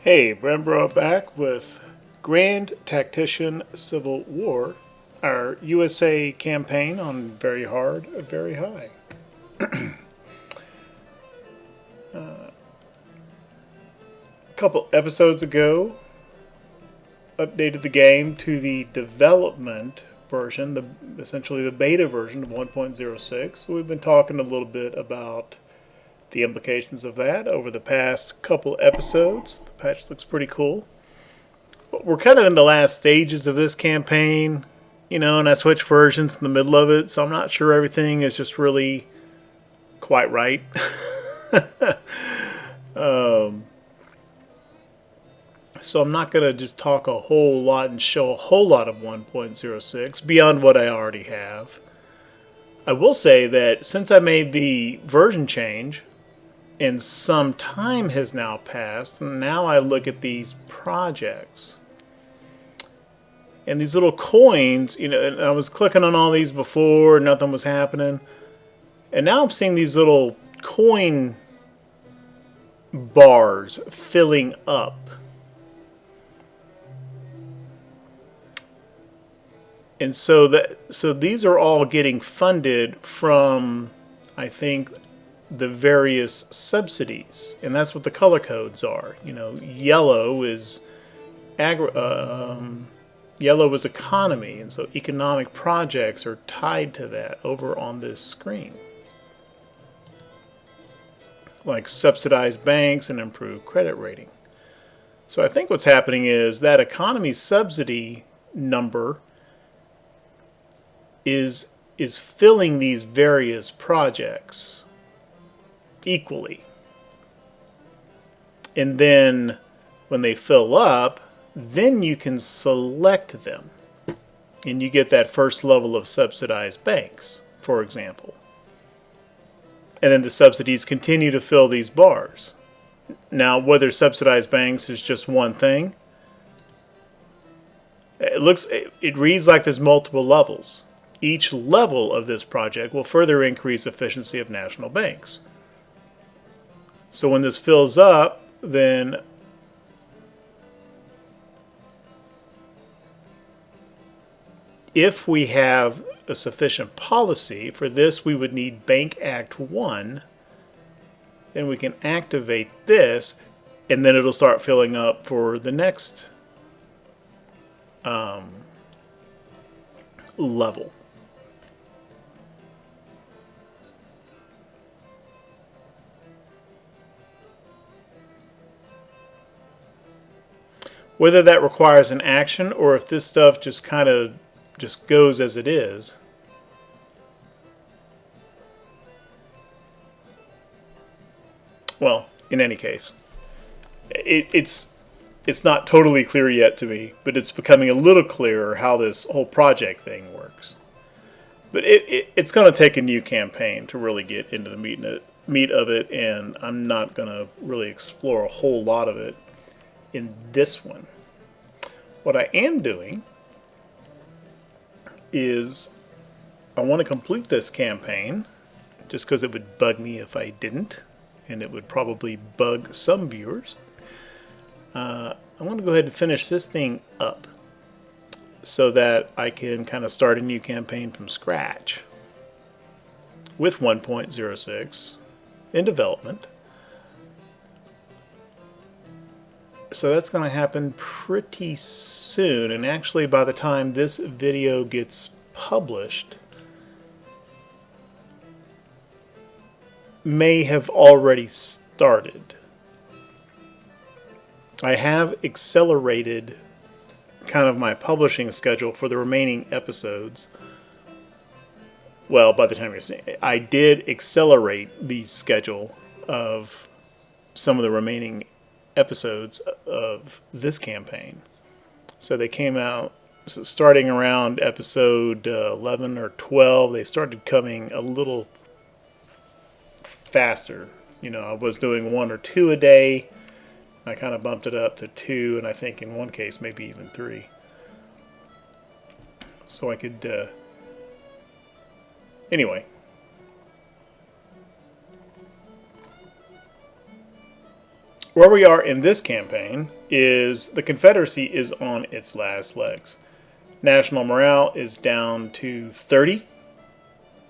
Hey, Brembro back with Grand Tactician Civil War, our USA campaign on Very Hard, Very High. A couple episodes ago, updated the game to the development version, essentially the beta version of 1.06. So we've been talking a little bit about the implications of that over the past couple episodes. The patch looks pretty cool. But we're kind of in the last stages of this campaign, and I switched versions in the middle of it, so I'm not sure everything is just really quite right. So I'm not going to just talk a whole lot and show a whole lot of 1.06 beyond what I already have. I will say that since I made the version change, and some time has now passed, and now I look at these projects. And these little coins, and I was clicking on all these before, nothing was happening. And now I'm seeing these little coin bars filling up. And so these are all getting funded from, I think, the various subsidies, and that's what the color codes are. Yellow is yellow is economy, and so economic projects are tied to that over on this screen, like subsidized banks and improved credit rating. So I think what's happening is that economy subsidy number is filling these various projects equally. And then when they fill up, then you can select them. And you get that first level of subsidized banks, for example. And then the subsidies continue to fill these bars. Now, whether subsidized banks is just one thing, it reads like there's multiple levels. Each level of this project will further increase efficiency of national banks. So when this fills up, then if we have a sufficient policy for this, we would need Bank Act 1. Then we can activate this, and then it'll start filling up for the next level. Whether that requires an action or if this stuff just kind of just goes as it is. Well, in any case, it's not totally clear yet to me, but it's becoming a little clearer how this whole project thing works. But it's going to take a new campaign to really get into the meat of it, and I'm not going to really explore a whole lot of it in this one. What I am doing is I want to complete this campaign just because it would bug me if I didn't, and it would probably bug some viewers. I want to go ahead and finish this thing up so that I can kind of start a new campaign from scratch with 1.06 in development. So that's going to happen pretty soon, and actually by the time this video gets published, may have already started. I have accelerated kind of my publishing schedule for the remaining episodes. Well, by the time you're seeing it, I did accelerate the schedule of some of the remaining episodes of this campaign. So they came out starting around episode 11 or 12. They started coming a little faster. I was doing 1 or 2 a day. I kind of bumped it up to 2, and I think in one case maybe even 3. So I could anyway, where we are in this campaign is the Confederacy is on its last legs. National morale is down to 30,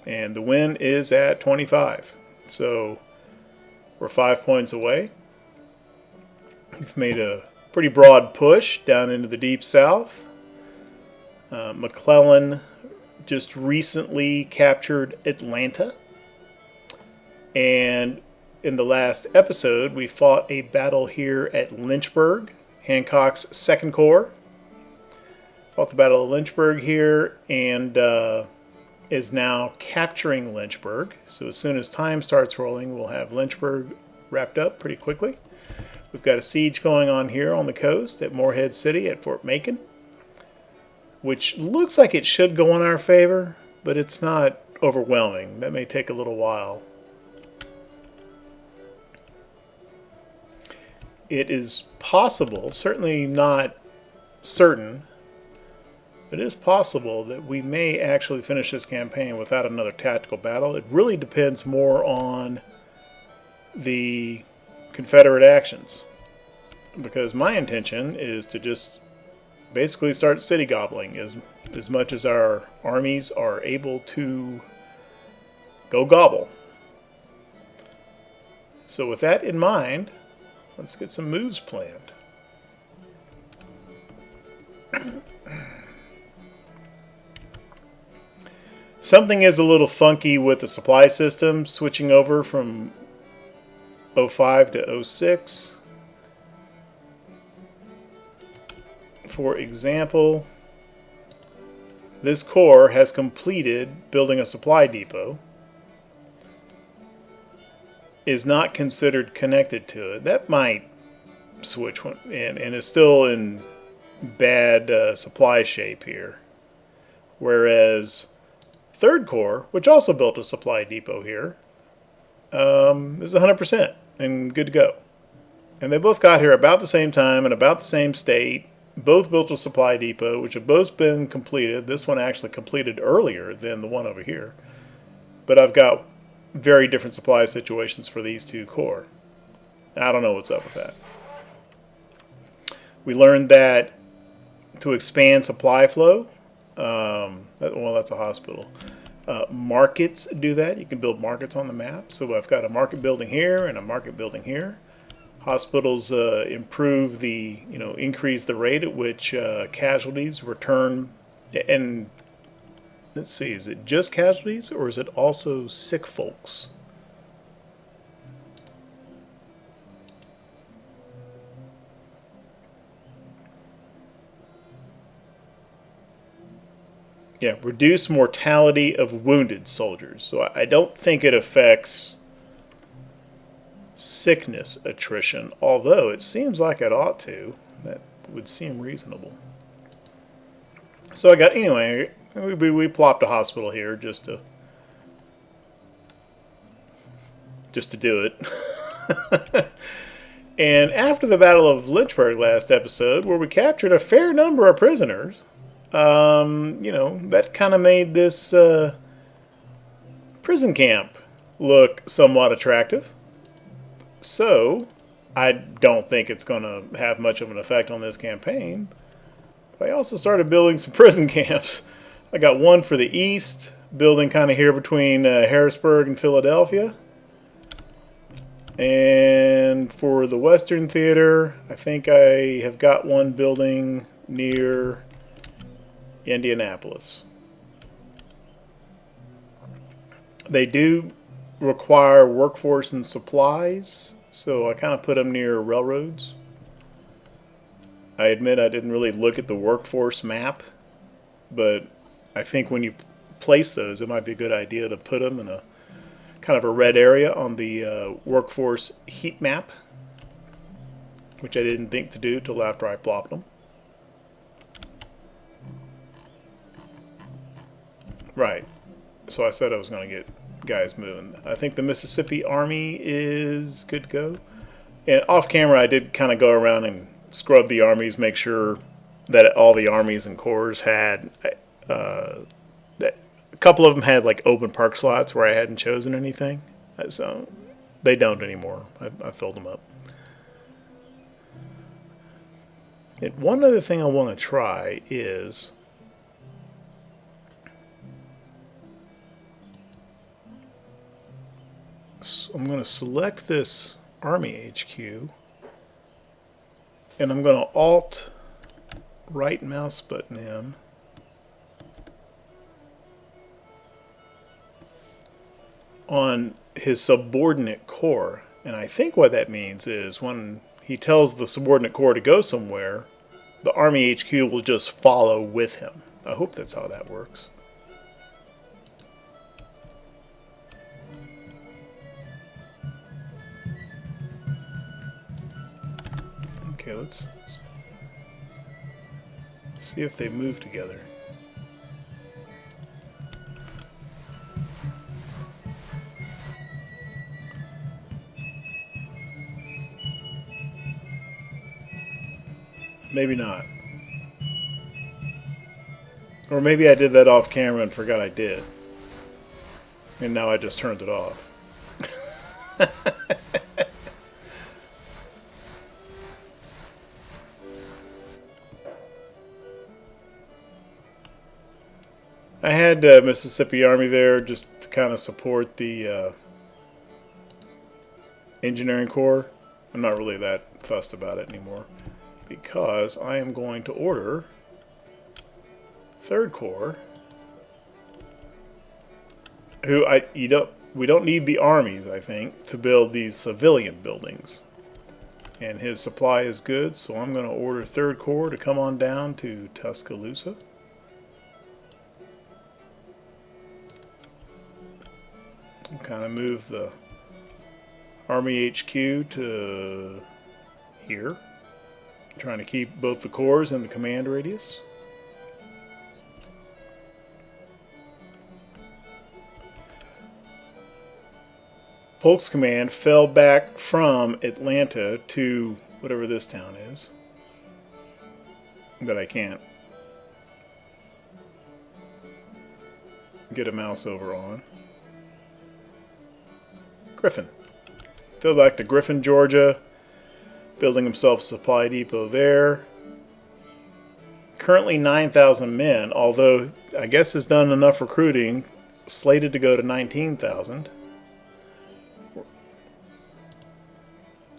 and the win is at 25. So we're 5 points away. We've made a pretty broad push down into the Deep South. McClellan just recently captured Atlanta. And in the last episode, we fought a battle here at Lynchburg, Hancock's 2nd Corps. Fought the Battle of Lynchburg here and is now capturing Lynchburg. So as soon as time starts rolling, we'll have Lynchburg wrapped up pretty quickly. We've got a siege going on here on the coast at Morehead City at Fort Macon, which looks like it should go in our favor, but it's not overwhelming. That may take a little while. It is possible, certainly not certain, but it is possible that we may actually finish this campaign without another tactical battle. It really depends more on the Confederate actions, because my intention is to just basically start city gobbling as much as our armies are able to go gobble. So with that in mind, let's get some moves planned. Something is a little funky with the supply system, switching over from 05 to 06. For example, this corps has completed building a supply depot. Is not considered connected to it. That might switch one, and is still in bad supply shape here. Whereas 3rd Corps, which also built a supply depot here, is 100% and good to go. And they both got here about the same time in about the same state. Both built a supply depot, which have both been completed. This one actually completed earlier than the one over here. But I've got very different supply situations for these 2 corps. I don't know what's up with that. We learned that to expand supply flow, that's a hospital. Markets do that. You can build markets on the map. So I've got a market building here and a market building here. Hospitals improve increase the rate at which casualties return. And let's see, is it just casualties or is it also sick folks? Yeah, reduce mortality of wounded soldiers. So I don't think it affects sickness attrition, although it seems like it ought to. That would seem reasonable. So anyway, we plopped a hospital here just to do it. And after the Battle of Lynchburg last episode, where we captured a fair number of prisoners, that kind of made this prison camp look somewhat attractive. So I don't think it's going to have much of an effect on this campaign. But I also started building some prison camps. I got one for the east, building kind of here between Harrisburg and Philadelphia. And for the Western Theater, I think I have got one building near Indianapolis. They do require workforce and supplies, so I kind of put them near railroads. I admit I didn't really look at the workforce map, but I think when you place those, it might be a good idea to put them in a kind of a red area on the workforce heat map, which I didn't think to do till after I plopped them. Right. So I said I was going to get guys moving. I think the Mississippi Army is good to go. And off camera, I did kind of go around and scrub the armies, make sure that all the armies and corps had that a couple of them had like open park slots where I hadn't chosen anything. So they don't anymore. I filled them up. And one other thing I want to try is I'm going to select this Army HQ, and I'm going to Alt right mouse button him on his subordinate corps. And I think what that means is when he tells the subordinate corps to go somewhere, the Army HQ will just follow with him. I hope that's how that works. Okay, let's see if they move together. Maybe not. Or maybe I did that off camera and forgot I did. And now I just turned it off. I had Mississippi Army there just to kind of support the Engineering Corps. I'm not really that fussed about it anymore because I am going to order 3rd Corps, who we don't need the armies, I think, to build these civilian buildings. And his supply is good, so I'm going to order 3rd Corps to come on down to Tuscaloosa. Kind of move the Army HQ to here. Trying to keep both the corps in the command radius. Polk's command fell back from Atlanta to whatever this town is that I can't get a mouse over on. Griffin. Fell back to Griffin, Georgia, building himself a supply depot there. Currently 9,000 men, although I guess has done enough recruiting, slated to go to 19,000.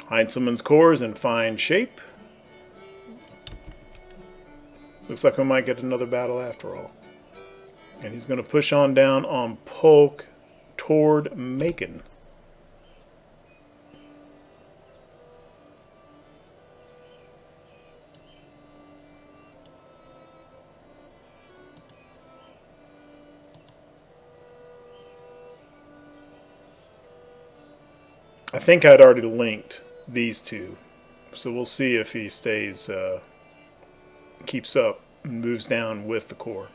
Heinzelman's corps is in fine shape. Looks like we might get another battle after all. And he's going to push on down on Polk toward Macon. I think I'd already linked these two, so we'll see if he stays, keeps up and moves down with the corps.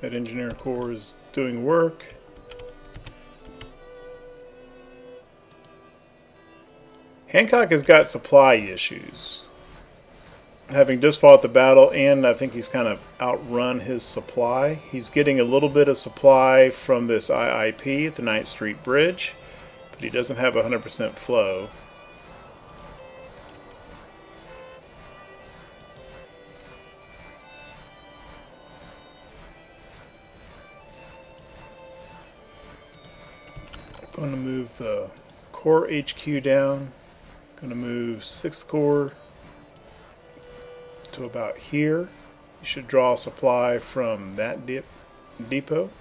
That engineer corps is doing work. Hancock has got supply issues, having just fought the battle, and I think he's kind of outrun his supply. He's getting a little bit of supply from this IIP at the 9th Street Bridge, but he doesn't have 100% flow. I'm going to move the Corps HQ down. I'm going to move 6th Corps to about here. You should draw supply from that depot.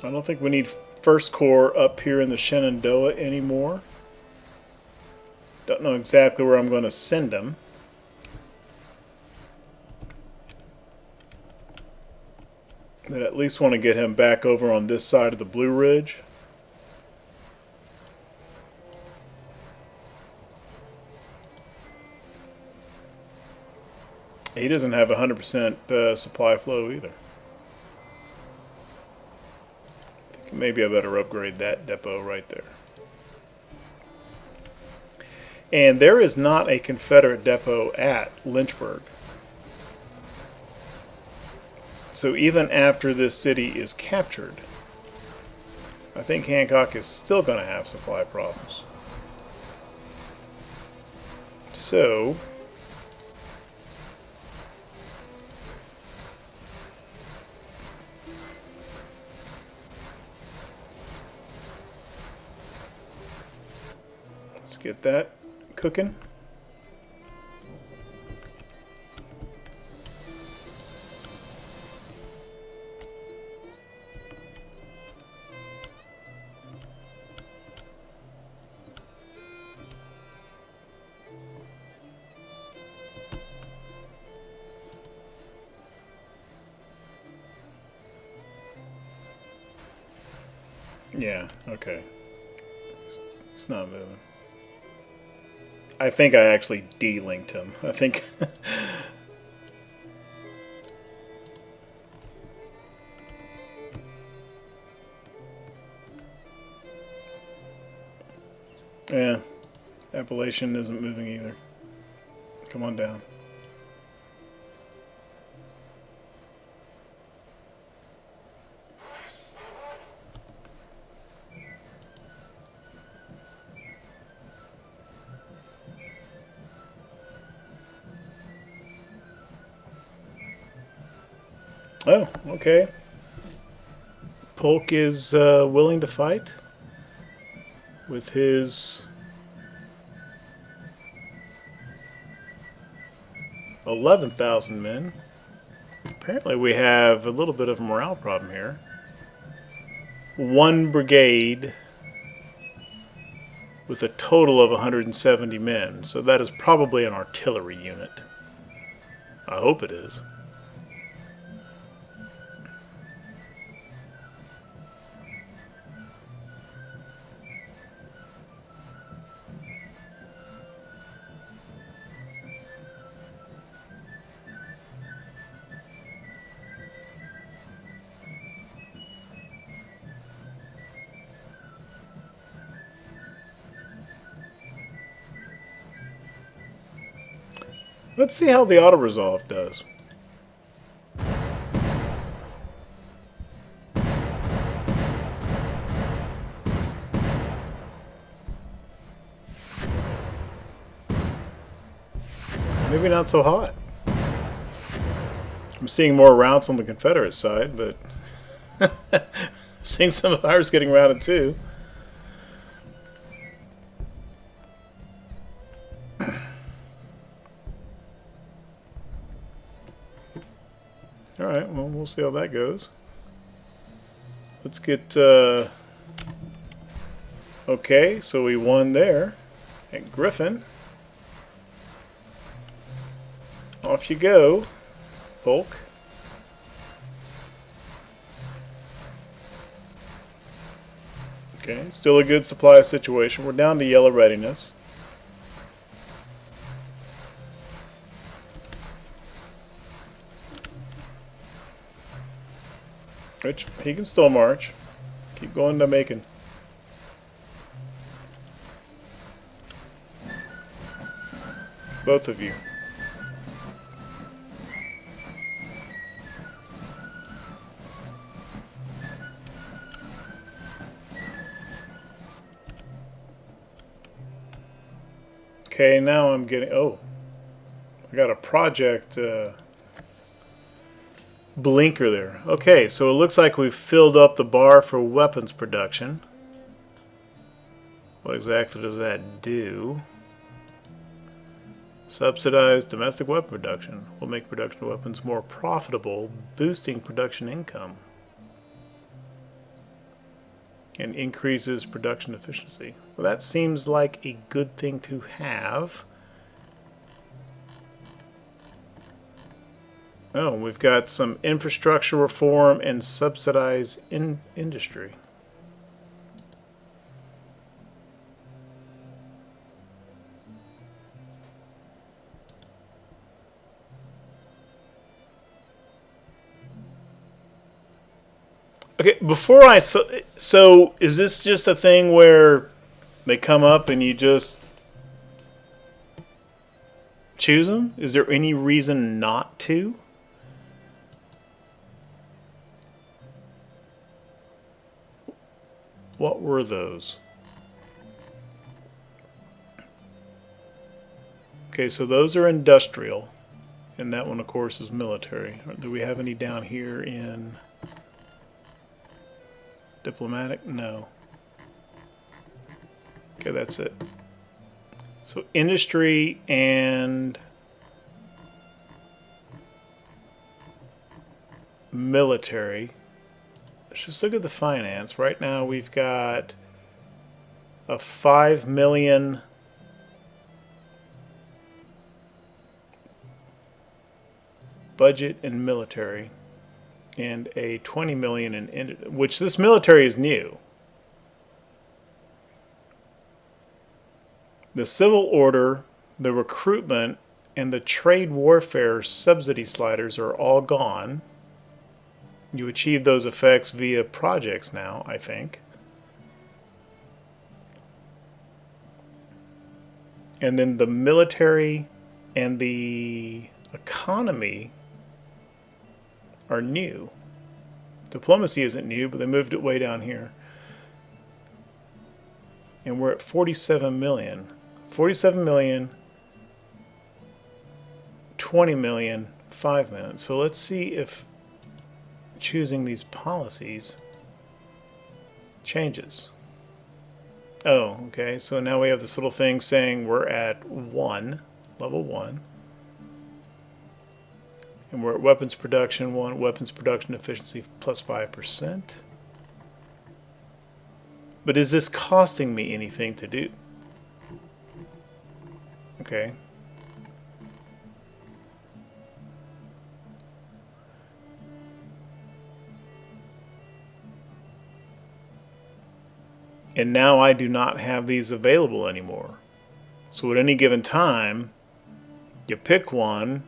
I don't think we need 1st Corps up here in the Shenandoah anymore. Don't know exactly where I'm going to send them. But at least want to get him back over on this side of the Blue Ridge. He doesn't have 100% supply flow either. I think maybe I better upgrade that depot right there. And there is not a Confederate depot at Lynchburg. So even after this city is captured, I think Hancock is still going to have supply problems. So let's get that cooking. Yeah, okay. It's not moving. I think I actually de-linked him. I think... yeah, Appalachian isn't moving either. Come on down. Oh, okay. Polk is willing to fight with his 11,000 men. Apparently we have a little bit of a morale problem here. One brigade with a total of 170 men. So that is probably an artillery unit. I hope it is. Let's see how the auto-resolve does. Maybe not so hot. I'm seeing more routes on the Confederate side, but seeing some of ours getting routed too. Alright, well, we'll see how that goes. Let's get... okay, so we won there at Griffin. Off you go, Polk. Okay, still a good supply situation. We're down to yellow readiness. Which, he can still march. Keep going to Macon. Both of you. Okay, now I'm getting... oh. I got a project... blinker there. Okay, so it looks like we've filled up the bar for weapons production. What exactly does that do? Subsidize domestic weapon production will make production of weapons more profitable, boosting production income. And increases production efficiency. Well, that seems like a good thing to have. Oh, we've got some infrastructure reform and subsidize industry. Okay, before I... so is this just a thing where they come up and you just choose them? Is there any reason not to? What were those? Okay, so those are industrial, and that one, of course, is military. Do we have any down here in diplomatic? No. Okay, that's it. So industry and military. Let's just look at the finance. Right now we've got a 5 million budget in military and a 20 million in which this military is new. The civil order, the recruitment, and the trade warfare subsidy sliders are all gone. You achieve those effects via projects now, I think. And then the military and the economy are new. Diplomacy isn't new, but they moved it way down here. And we're at 47 million. 47 million, 20 million, 5 million. So let's see if choosing these policies changes. Oh, okay. So now we have this little thing saying we're at 1, level 1. And we're at weapons production 1, weapons production efficiency plus 5%. But is this costing me anything to do? Okay. And now I do not have these available anymore. So at any given time, you pick one,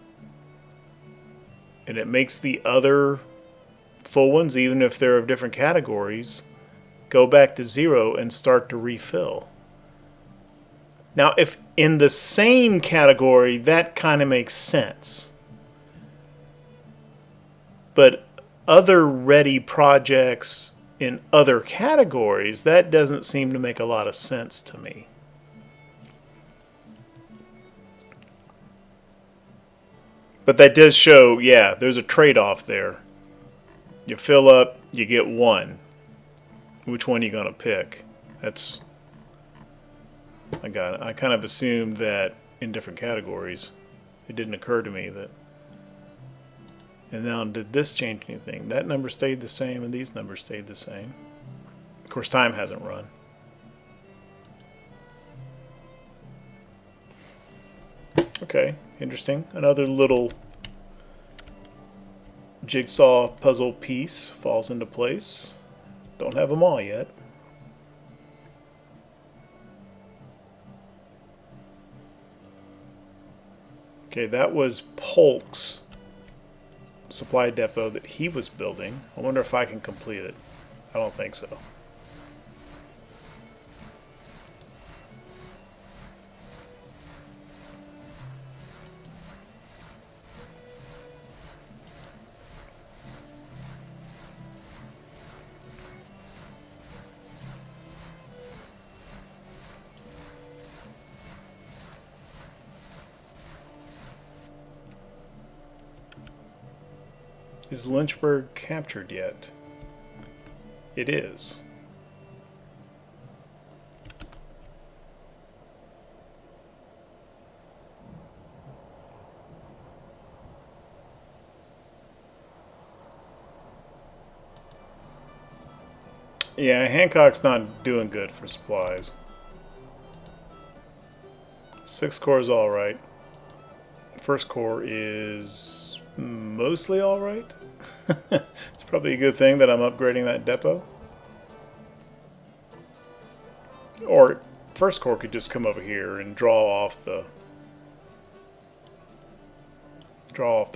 and it makes the other full ones, even if they're of different categories, go back to 0 and start to refill. Now, if in the same category, that kind of makes sense. But other ready projects in other categories, that doesn't seem to make a lot of sense to me. But that does show, yeah, there's a trade-off there. You fill up, you get 1. Which one are you going to pick? That's... I got it. I kind of assumed that in different categories. It didn't occur to me that... And now, did this change anything? That number stayed the same, and these numbers stayed the same. Of course, time hasn't run. Okay, interesting. Another little jigsaw puzzle piece falls into place. Don't have them all yet. Okay, that was Polk's supply depot that he was building. I wonder if I can complete it. I don't think so. Is Lynchburg captured yet? It is. Yeah, Hancock's not doing good for supplies. 6th Corps is alright. 1st Corps is mostly alright. It's probably a good thing that I'm upgrading that depot. Or 1st Corps could just come over here and draw off the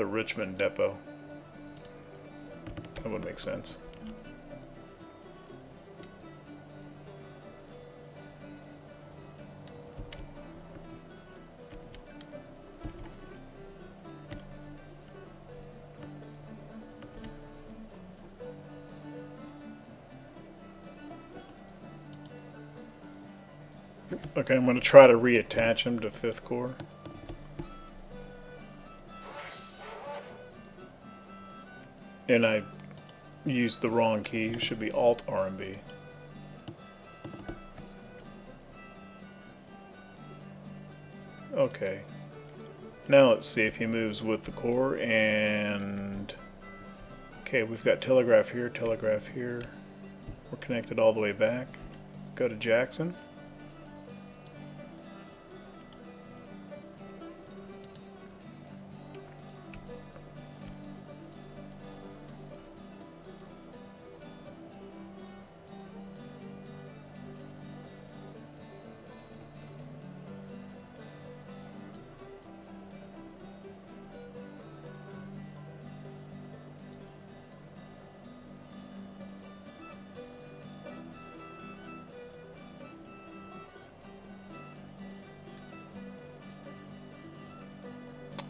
Richmond depot. That would make sense. Okay, I'm going to try to reattach him to 5th Corps. And I used the wrong key. It should be Alt RMB. Okay. Now let's see if he moves with the Corps. And okay, we've got telegraph here, telegraph here. We're connected all the way back. Go to Jackson.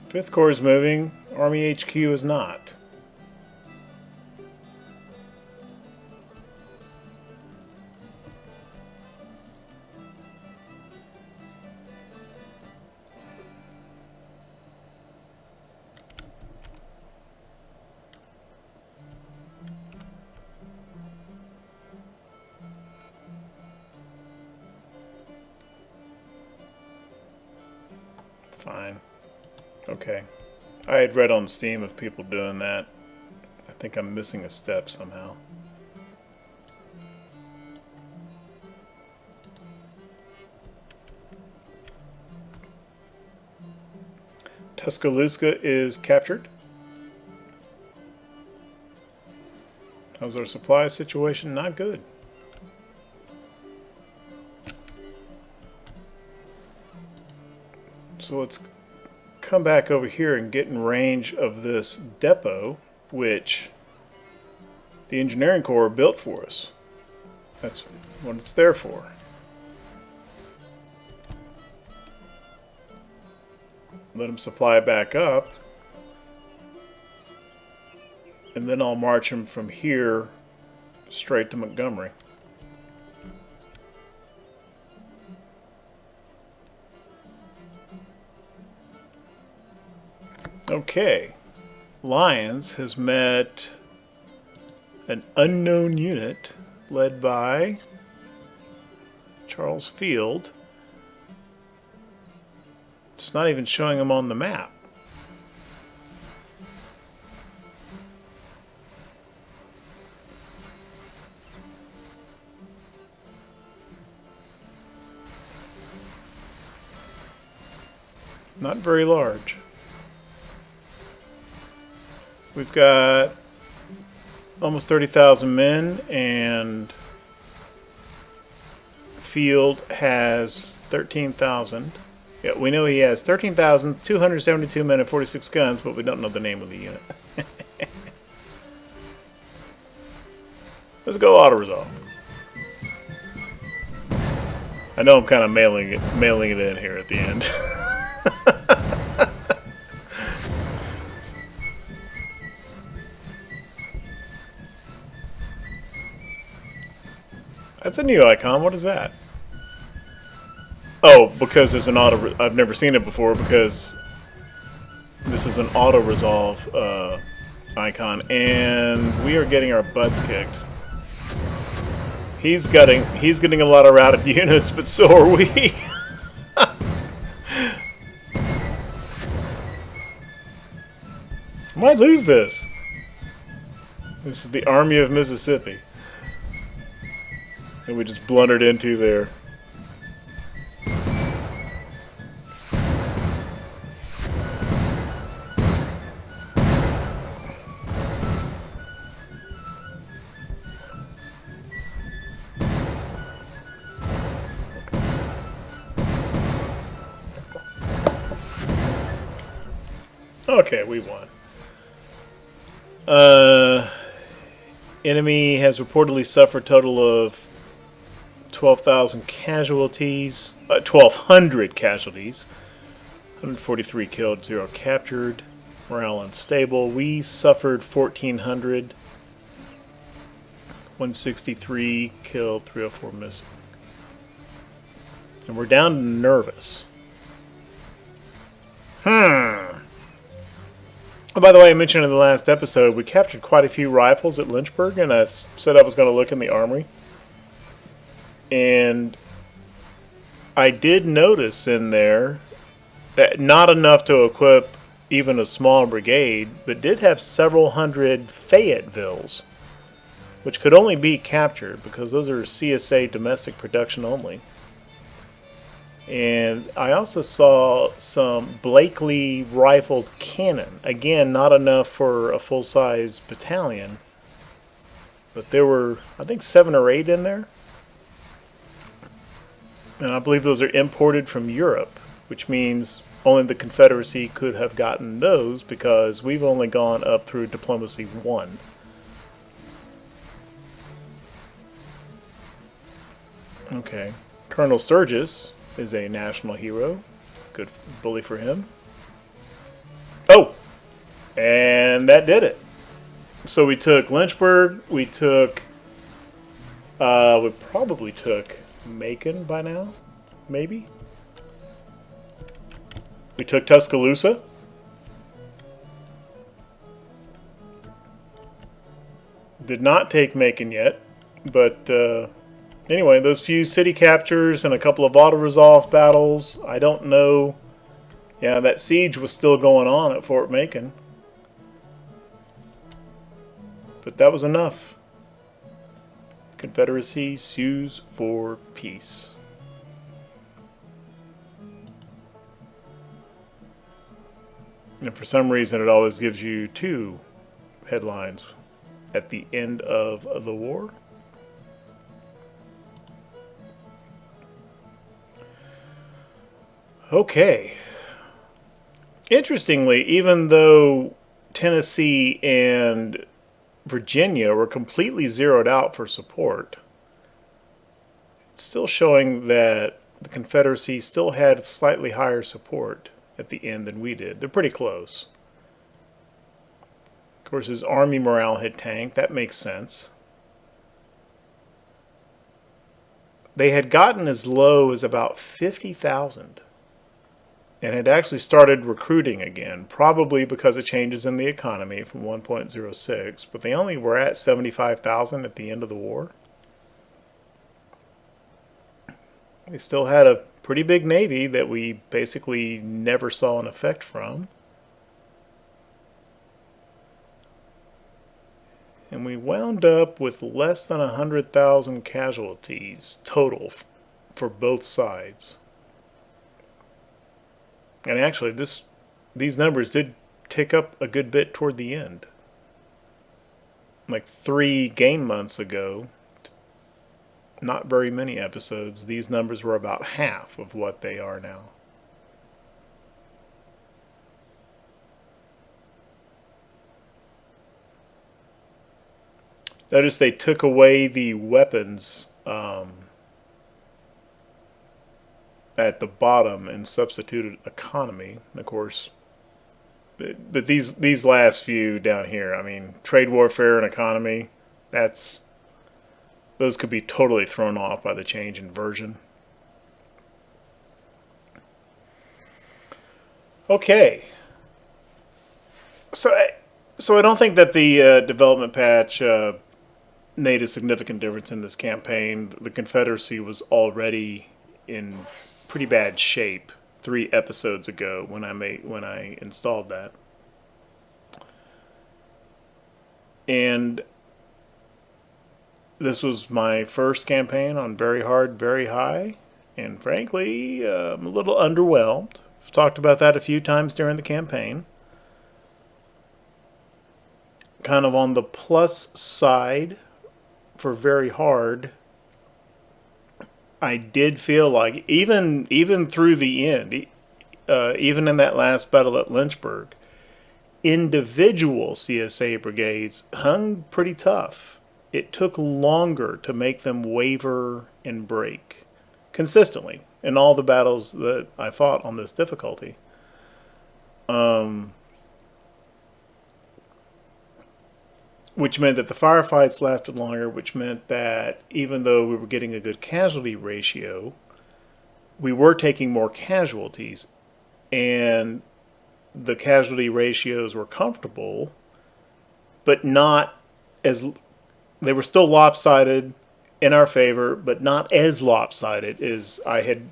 Fifth Corps is moving. Army HQ is not. Fine. Okay. I had read on Steam of people doing that. I think I'm missing a step somehow. Tuscaloosa is captured. How's our supply situation? Not good. So let's come back over here and get in range of this depot, which the Engineering Corps built for us. That's what it's there for. Let them supply back up, and then I'll march them from here straight to Montgomery. Okay, Lyons has met an unknown unit led by Charles Field. It's not even showing him on the map. Not very large. We've got almost 30,000 men, and Field has 13,000. Yeah, we know he has 13,272 men and 46 guns, but we don't know the name of the unit. Let's go auto-resolve. I know I'm kind of mailing it in here at the end. That's a new icon. What is that? Oh, because there's an auto... I've never seen it before because this is an auto-resolve icon, and we are getting our butts kicked. He's getting a lot of routed units, but so are we. I might lose this. This is the Army of Mississippi. And we just blundered into there. Okay, we won. Enemy has reportedly suffered a total of 12,000 casualties, 1,200 casualties, 143 killed, 0 captured, morale unstable. We suffered 1,400, 163 killed, 304 missing. And we're down to nervous. Oh, by the way, I mentioned in the last episode, we captured quite a few rifles at Lynchburg, and I said I was going to look in the armory. And I did notice in there that not enough to equip even a small brigade, but did have several hundred Fayettevilles, which could only be captured because those are CSA domestic production only. And I also saw some Blakely rifled cannon. Again, not enough for a full-size battalion, but there were, I think, 7 or 8 in there. And I believe those are imported from Europe, which means only the Confederacy could have gotten those because we've only gone up through Diplomacy 1. Okay. Colonel Sturgis is a national hero. Good bully for him. Oh! And that did it. So we took Lynchburg. We probably took Macon by now. Maybe. We took Tuscaloosa. Did not take Macon yet. But anyway, those few city captures and a couple of auto-resolve battles. I don't know. Yeah, that siege was still going on at Fort Macon. But that was enough. Confederacy sues for peace. And for some reason, it always gives you 2 headlines at the end of the war. Okay. Interestingly, even though Tennessee and Virginia were completely zeroed out for support, it's still showing that the Confederacy still had slightly higher support at the end than we did. They're pretty close. Of course, his army morale had tanked. That makes sense. They had gotten as low as about 50,000 and had actually started recruiting again, probably because of changes in the economy from 1.06, but they only were at 75,000 at the end of the war. They still had a pretty big navy that we basically never saw an effect from. And we wound up with less than 100,000 casualties total for both sides. And actually, these numbers did tick up a good bit toward the end. Like 3 game months ago, not very many episodes, these numbers were about half of what they are now. Notice they took away the weapons at the bottom and substituted economy. And of course, but these last few down here, I mean, trade warfare and economy, those could be totally thrown off by the change in version. Okay. So I don't think that the development patch made a significant difference in this campaign. The Confederacy was already in pretty bad shape 3 episodes ago when I installed that. And this was my first campaign on Very Hard, Very High, and frankly, I'm a little underwhelmed. I've talked about that a few times during the campaign. Kind of on the plus side for Very Hard, I did feel like even through the end, even in that last battle at Lynchburg, individual CSA brigades hung pretty tough. It took longer to make them waver and break consistently in all the battles that I fought on this difficulty. Which meant that the firefights lasted longer, which meant that even though we were getting a good casualty ratio, we were taking more casualties, and the casualty ratios were comfortable, but not as, they were still lopsided in our favor, but not as lopsided as I had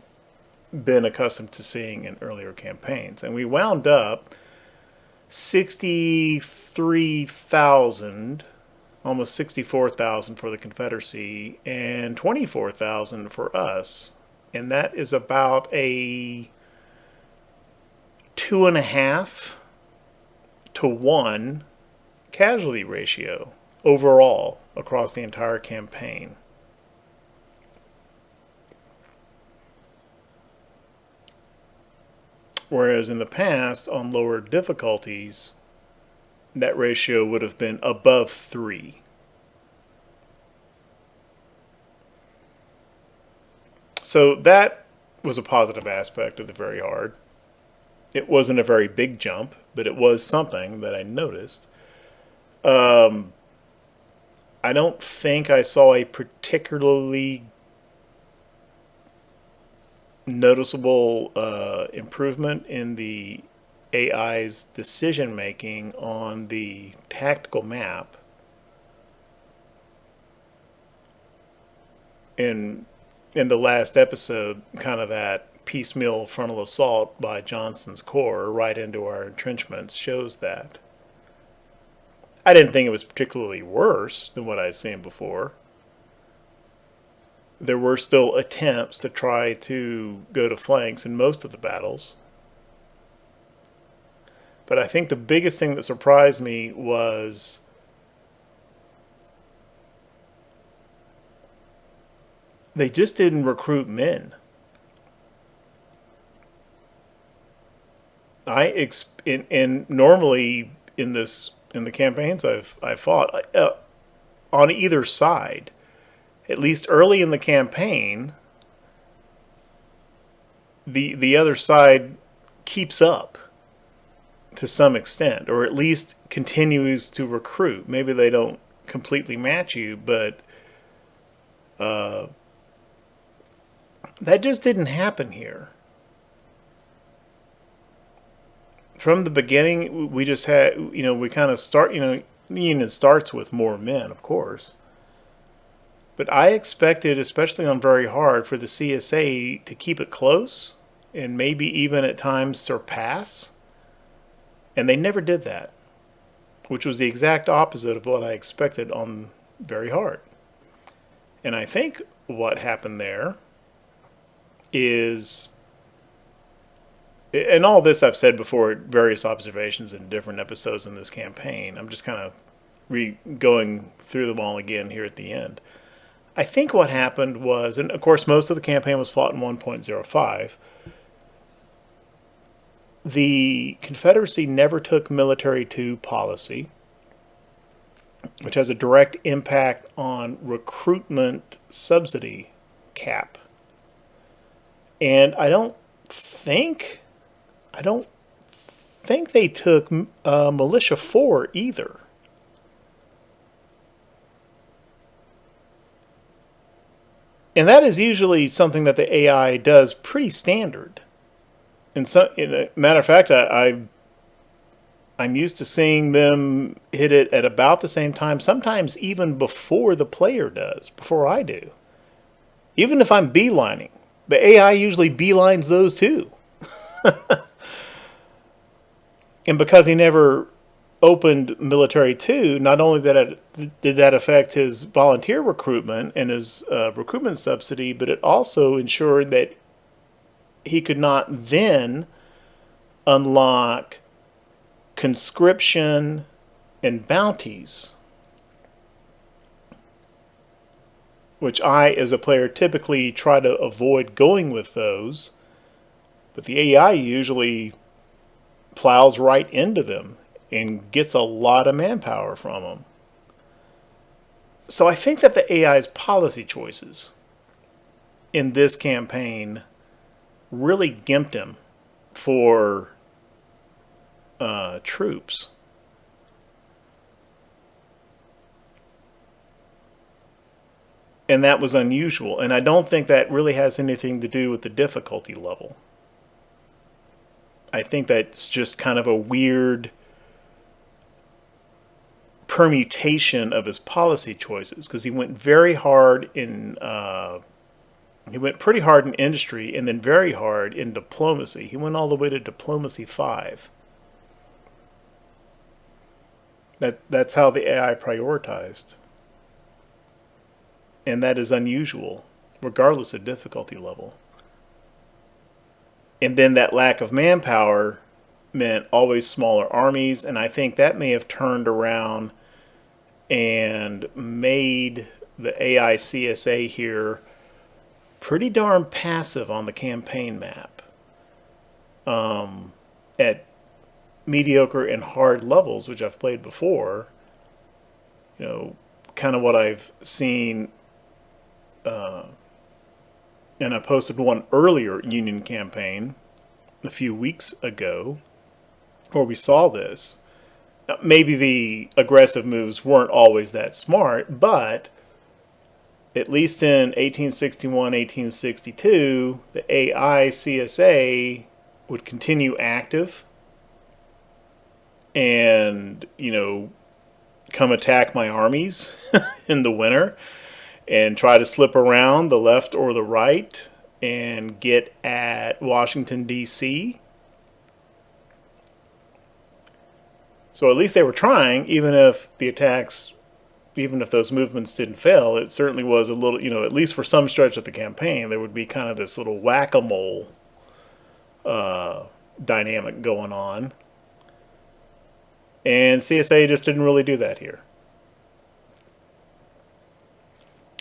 been accustomed to seeing in earlier campaigns. And we wound up 63,000, almost 64,000 for the Confederacy, and 24,000 for us. And that is about a 2.5 to 1 casualty ratio overall across the entire campaign. Whereas in the past, on lower difficulties, that ratio would have been above 3. So that was a positive aspect of the very hard. It wasn't a very big jump, but it was something that I noticed. I don't think I saw a particularly noticeable improvement in the AI's decision making on the tactical map. In the last episode, kind of that piecemeal frontal assault by Johnston's Corps right into our entrenchments shows that. I didn't think it was particularly worse than what I'd seen before. There were still attempts to try to go to flanks in most of the battles. But I think the biggest thing that surprised me was they just didn't recruit men. Normally in the campaigns I've fought on either side, at least early in the campaign, the other side keeps up to some extent, or at least continues to recruit. Maybe they don't completely match you, but that just didn't happen here. From the beginning, we just had, we kind of start, the unit starts with more men, of course. But I expected, especially on very hard, for the CSA to keep it close and maybe even at times surpass. And they never did that, which was the exact opposite of what I expected on very hard. And I think what happened there is, and all this I've said before at various observations in different episodes in this campaign. I'm just kind of going through them all again here at the end. I think what happened was, and of course most of the campaign was fought in 1.05, the Confederacy never took military to policy, which has a direct impact on recruitment subsidy cap. And I don't think they took Militia 4 either. And that is usually something that the AI does pretty standard. In a matter of fact, I'm used to seeing them hit it at about the same time, sometimes even before the player does, before I do. Even if I'm beelining, the AI usually beelines those too. And because he never opened Military 2, not only did that affect his volunteer recruitment and his recruitment subsidy, but it also ensured that he could not then unlock conscription and bounties, which I, as a player, typically try to avoid going with those, but the AI usually plows right into them and gets a lot of manpower from them. So I think that the AI's policy choices in this campaign really gimped him for troops. And that was unusual. And I don't think that really has anything to do with the difficulty level. I think that's just kind of a weird permutation of his policy choices, because he went very hard in he went pretty hard in industry and then very hard in diplomacy. He went all the way to diplomacy 5. That's how the AI prioritized. And that is unusual, regardless of difficulty level. And then that lack of manpower meant always smaller armies, and I think that may have turned around and made the AI CSA here pretty darn passive on the campaign map. At mediocre and hard levels, which I've played before, kind of what I've seen, and I posted one earlier Union campaign a few weeks ago where we saw this. Maybe the aggressive moves weren't always that smart, but at least in 1861, 1862, the AI CSA would continue active and, come attack my armies in the winter and try to slip around the left or the right and get at Washington, D.C. So at least they were trying, even if those movements didn't fail. It certainly was a little, at least for some stretch of the campaign, there would be kind of this little whack-a-mole dynamic going on. And CSA just didn't really do that here.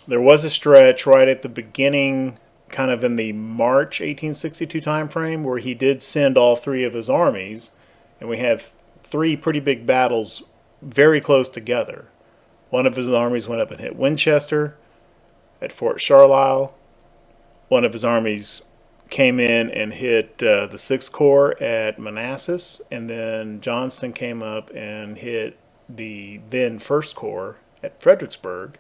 There was a stretch right at the beginning, kind of in the March 1862 time frame, where he did send all 3 of his armies, and we have 3 pretty big battles very close together. One of his armies went up and hit Winchester at Fort Charlisle. One of his armies came in and hit the 6th Corps at Manassas, and then Johnston came up and hit the then 1st Corps at Fredericksburg.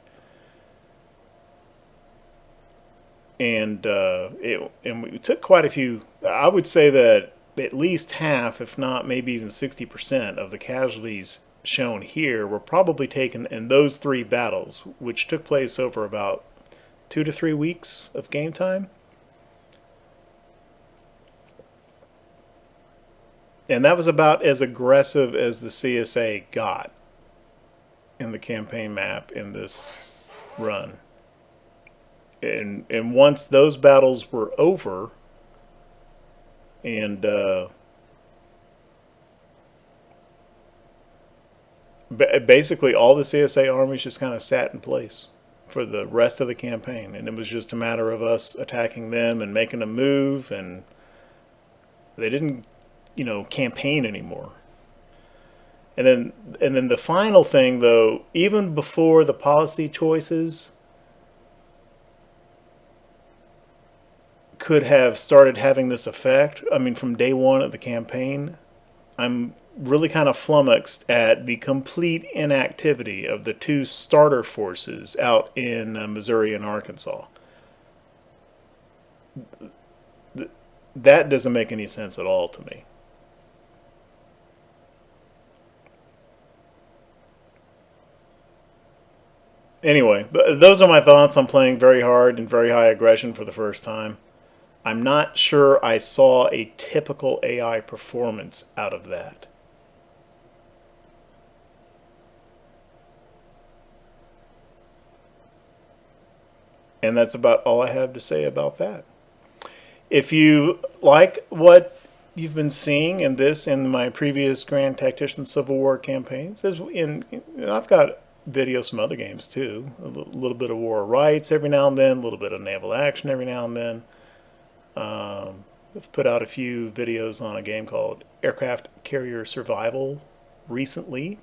And we took quite a few. I would say that at least half, if not maybe even 60% of the casualties shown here were probably taken in those 3 battles, which took place over about 2 to 3 weeks of game time. And that was about as aggressive as the CSA got in the campaign map in this run. And once those battles were over, and basically all the CSA armies just kind of sat in place for the rest of the campaign, and it was just a matter of us attacking them and making a move, and they didn't, campaign anymore. And then the final thing, though, even before the policy choices could have started having this effect, from day one of the campaign, I'm really kind of flummoxed at the complete inactivity of the 2 starter forces out in Missouri and Arkansas. That doesn't make any sense at all to me. Anyway, those are my thoughts on playing very hard and very high aggression for the first time. I'm not sure I saw a typical AI performance out of that. And that's about all I have to say about that. If you like what you've been seeing in this and my previous Grand Tactician Civil War campaigns, I've got videos from other games too. A little bit of War of Rights every now and then, a little bit of naval action every now and then. I've put out a few videos on a game called Aircraft Carrier Survival recently.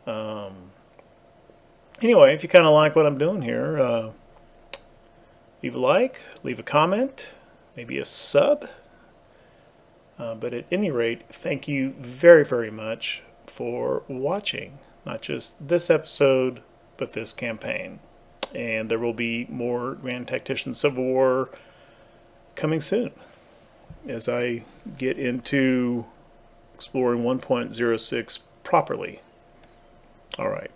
Anyway, if you kind of like what I'm doing here, leave a like, leave a comment, maybe a sub. But at any rate, thank you very, very much for watching. Not just this episode, but this campaign. And there will be more Grand Tactician Civil War coming soon as I get into exploring 1.06 properly. Alright.